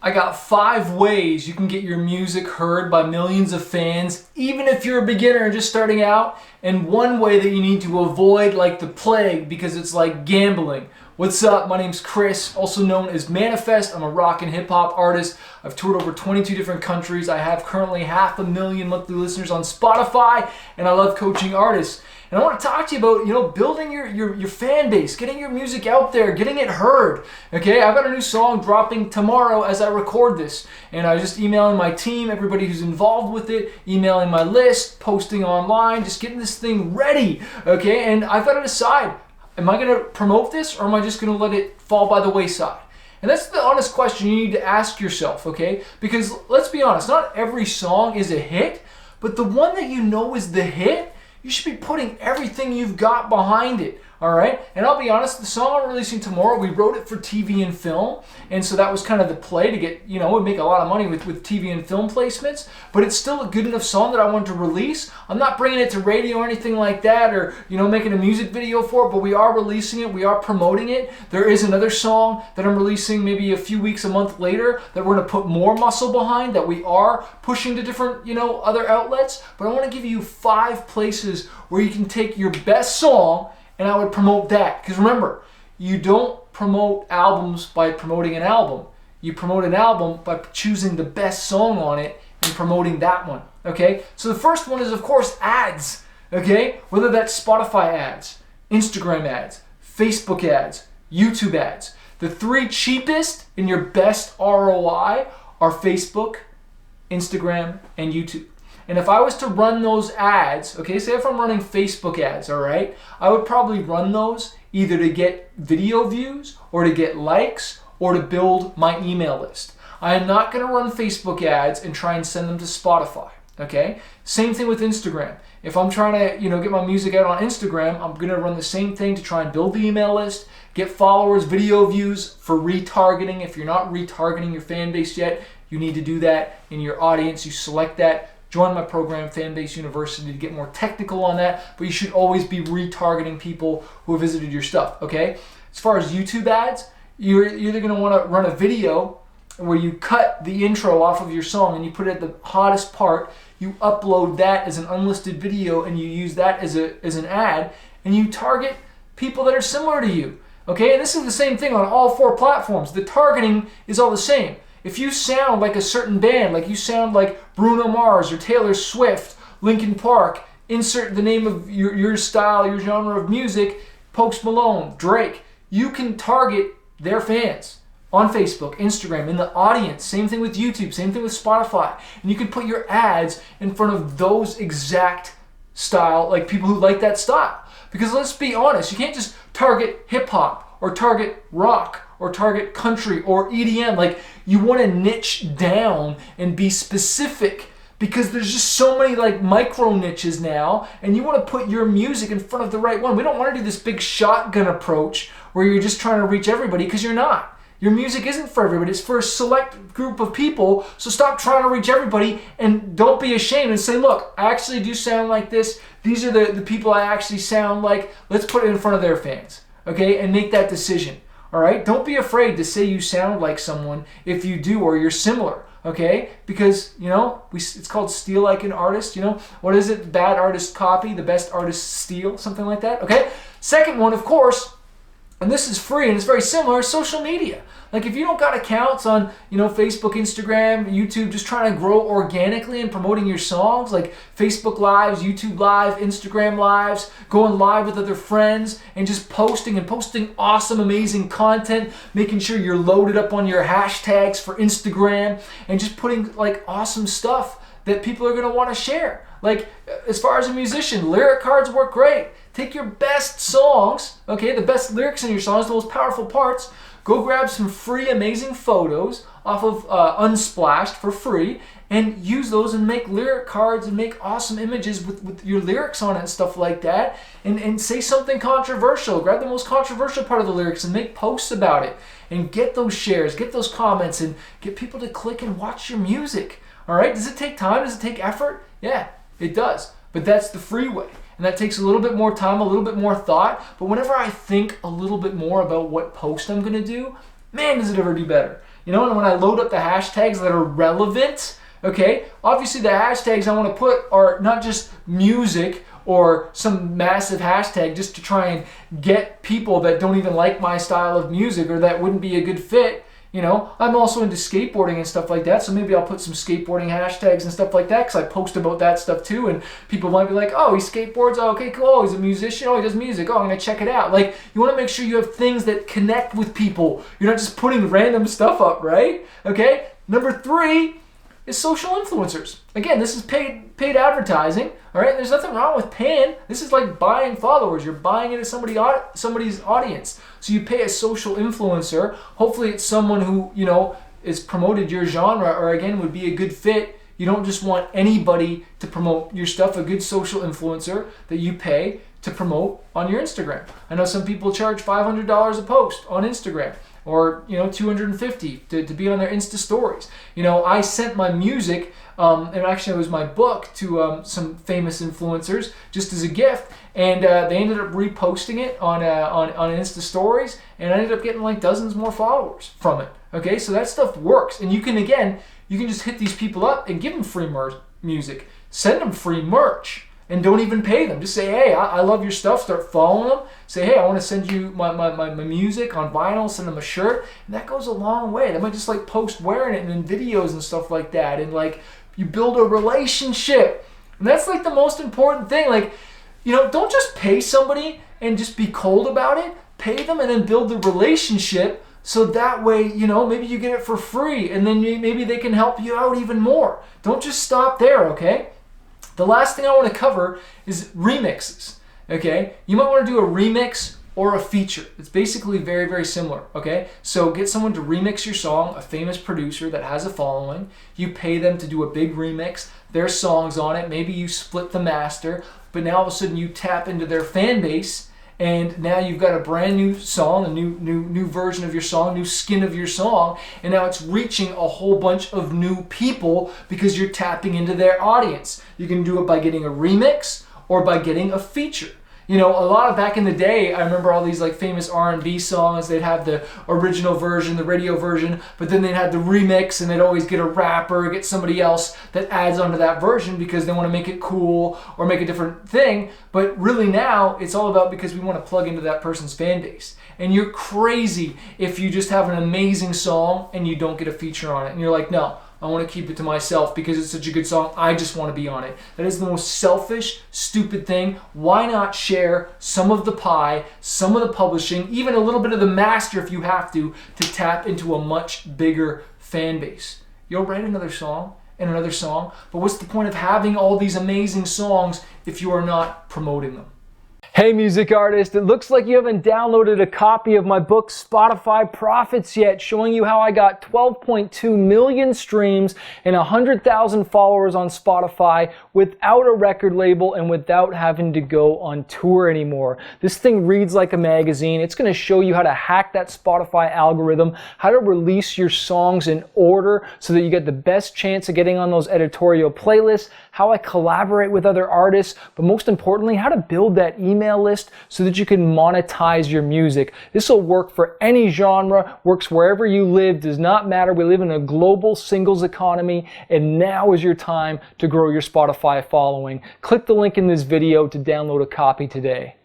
I got 5 ways you can get your music heard by millions of fans, even if you're a beginner and just starting out, and 1 way that you need to avoid like the plague because it's like gambling. What's up? My name's Chris, also known as Manifest. I'm a rock and hip hop artist. I've toured over 22 different countries. I have currently 500,000 monthly listeners on Spotify, and I love coaching artists. And I want to talk to you about, building your fan base, getting your music out there, getting it heard. Okay, I've got a new song dropping tomorrow as I record this. And I was just emailing my team, everybody who's involved with it, emailing my list, posting online, just getting this thing ready. Okay, and I've got to decide, am I going to promote this or am I just going to let it fall by the wayside? And that's the honest question you need to ask yourself, okay? Because let's be honest, not every song is a hit, but the one that you know is the hit, you should be putting everything you've got behind it, all right? And I'll be honest, the song I'm releasing tomorrow, we wrote it for TV and film, and so that was kind of the play to get, we make a lot of money with TV and film placements, but it's still a good enough song that I want to release. I'm not bringing it to radio or anything like that, or, making a music video for it, but we are releasing it, we are promoting it. There is another song that I'm releasing maybe a few weeks, a month later, that we're gonna put more muscle behind, that we are pushing to different, other outlets, but I wanna give you 5 places where you can take your best song and I would promote that. Because remember, you don't promote albums by promoting an album. You promote an album by choosing the best song on it and promoting that one, okay? So the first one is, of course, ads, okay? Whether that's Spotify ads, Instagram ads, Facebook ads, YouTube ads. The 3 cheapest and your best ROI are Facebook, Instagram, and YouTube. And if I was to run those ads, okay, say if I'm running Facebook ads, all right, I would probably run those either to get video views or to get likes or to build my email list. I am not going to run Facebook ads and try and send them to Spotify, okay? Same thing with Instagram. If I'm trying to, get my music out on Instagram, I'm going to run the same thing to try and build the email list, get followers, video views for retargeting. If you're not retargeting your fan base yet, you need to do that in your audience. You select that. Join my program, Fanbase University, to get more technical on that, but you should always be retargeting people who have visited your stuff, okay? As far as YouTube ads, you're either going to want to run a video where you cut the intro off of your song and you put it at the hottest part, you upload that as an unlisted video and you use that as an ad, and you target people that are similar to you, okay? And this is the same thing on all 4 platforms. The targeting is all the same. If you sound like a certain band, like you sound like Bruno Mars or Taylor Swift, Linkin Park, insert the name of your style, your genre of music, Post Malone, Drake, you can target their fans on Facebook, Instagram, in the audience. Same thing with YouTube, same thing with Spotify. And you can put your ads in front of those exact style, like people who like that style. Because let's be honest, you can't just target hip hop or target rock or target country or EDM. Like, you want to niche down and be specific because there's just so many like micro niches now, and you want to put your music in front of the right one. We don't want to do this big shotgun approach where you're just trying to reach everybody, because you're not. Your music isn't for everybody. It's for a select group of people. So stop trying to reach everybody and don't be ashamed and say, look, I actually do sound like this. These are the people I actually sound like. Let's put it in front of their fans, okay? And make that decision. All right, don't be afraid to say you sound like someone if you do or you're similar, okay? Because, it's called steal like an artist, What is it? Bad artist copy, the best artist steal, something like that, okay? Second one, of course, and this is free and it's very similar, social media. Like, if you don't got accounts on, Facebook, Instagram, YouTube, just trying to grow organically and promoting your songs, like Facebook Lives, YouTube Live, Instagram Lives, going live with other friends, and just posting awesome, amazing content, making sure you're loaded up on your hashtags for Instagram, and just putting like awesome stuff that people are going to want to share. Like, as far as a musician, lyric cards work great. Take your best songs, okay, the best lyrics in your songs, the most powerful parts. Go grab some free, amazing photos off of Unsplashed for free and use those and make lyric cards and make awesome images with your lyrics on it and stuff like that. And say something controversial. Grab the most controversial part of the lyrics and make posts about it. And get those shares, get those comments, and get people to click and watch your music. All right? Does it take time? Does it take effort? Yeah, it does. But that's the free way. And that takes a little bit more time, a little bit more thought. But whenever I think a little bit more about what post I'm going to do, man, does it ever do better. You know, and when I load up the hashtags that are relevant, okay, obviously the hashtags I want to put are not just music or some massive hashtag just to try and get people that don't even like my style of music or that wouldn't be a good fit. You know, I'm also into skateboarding and stuff like that, so maybe I'll put some skateboarding hashtags and stuff like that because I post about that stuff too, and people might be like, oh, he skateboards, oh, okay, cool, oh, he's a musician, oh, he does music, oh, I'm going to check it out. Like, you want to make sure you have things that connect with people. You're not just putting random stuff up, right? Okay? Number 3 is social influencers. Again, this is paid advertising, all right? There's nothing wrong with paying. This is like buying followers. You're buying into somebody's audience. So you pay a social influencer. Hopefully it's someone who, you know, is promoted your genre or again would be a good fit. You don't just want anybody to promote your stuff, a good social influencer that you pay to promote on your Instagram. I know some people charge $500 a post on Instagram, or you know, $250 to be on their Insta stories. You know, I sent my music, and actually it was my book, to some famous influencers just as a gift, and they ended up reposting it on Insta stories, and I ended up getting like dozens more followers from it. Okay, so that stuff works, and you can just hit these people up and give them free music, send them free merch. And don't even pay them. Just say, hey, I love your stuff. Start following them. Say, hey, I want to send you my music on vinyl. Send them a shirt. And that goes a long way. They might just like post wearing it and in videos and stuff like that. And like you build a relationship. And that's like the most important thing. Like, you know, don't just pay somebody and just be cold about it. Pay them and then build the relationship. So that way, you know, maybe you get it for free. And then maybe they can help you out even more. Don't just stop there, okay? The last thing I want to cover is remixes, okay? You might want to do a remix or a feature. It's basically very, very similar, okay? So get someone to remix your song, a famous producer that has a following. You pay them to do a big remix. Their song's on it. Maybe you split the master, but now all of a sudden you tap into their fan base, and now you've got a brand new song, a new version of your song, new skin of your song, and now it's reaching a whole bunch of new people because you're tapping into their audience. You can do it by getting a remix or by getting a feature. You know, a lot of back in the day, I remember all these like famous R&B songs, they'd have the original version, the radio version, but then they'd have the remix, and they'd always get a rapper, get somebody else that adds onto that version because they want to make it cool or make a different thing. But really now, it's all about because we want to plug into that person's fan base. And you're crazy if you just have an amazing song and you don't get a feature on it. And you're like, no, I want to keep it to myself because it's such a good song. I just want to be on it. That is the most selfish, stupid thing. Why not share some of the pie, some of the publishing, even a little bit of the master if you have to tap into a much bigger fan base? You'll write another song and another song, but what's the point of having all these amazing songs if you are not promoting them? Hey music artist, it looks like you haven't downloaded a copy of my book Spotify Profits yet, showing you how I got 12.2 million streams and 100,000 followers on Spotify without a record label and without having to go on tour anymore. This thing reads like a magazine. It's going to show you how to hack that Spotify algorithm, how to release your songs in order so that you get the best chance of getting on those editorial playlists, how I collaborate with other artists, but most importantly, how to build that email list so that you can monetize your music. This will work for any genre, works wherever you live, does not matter. We live in a global singles economy, and now is your time to grow your Spotify following. Click the link in this video to download a copy today.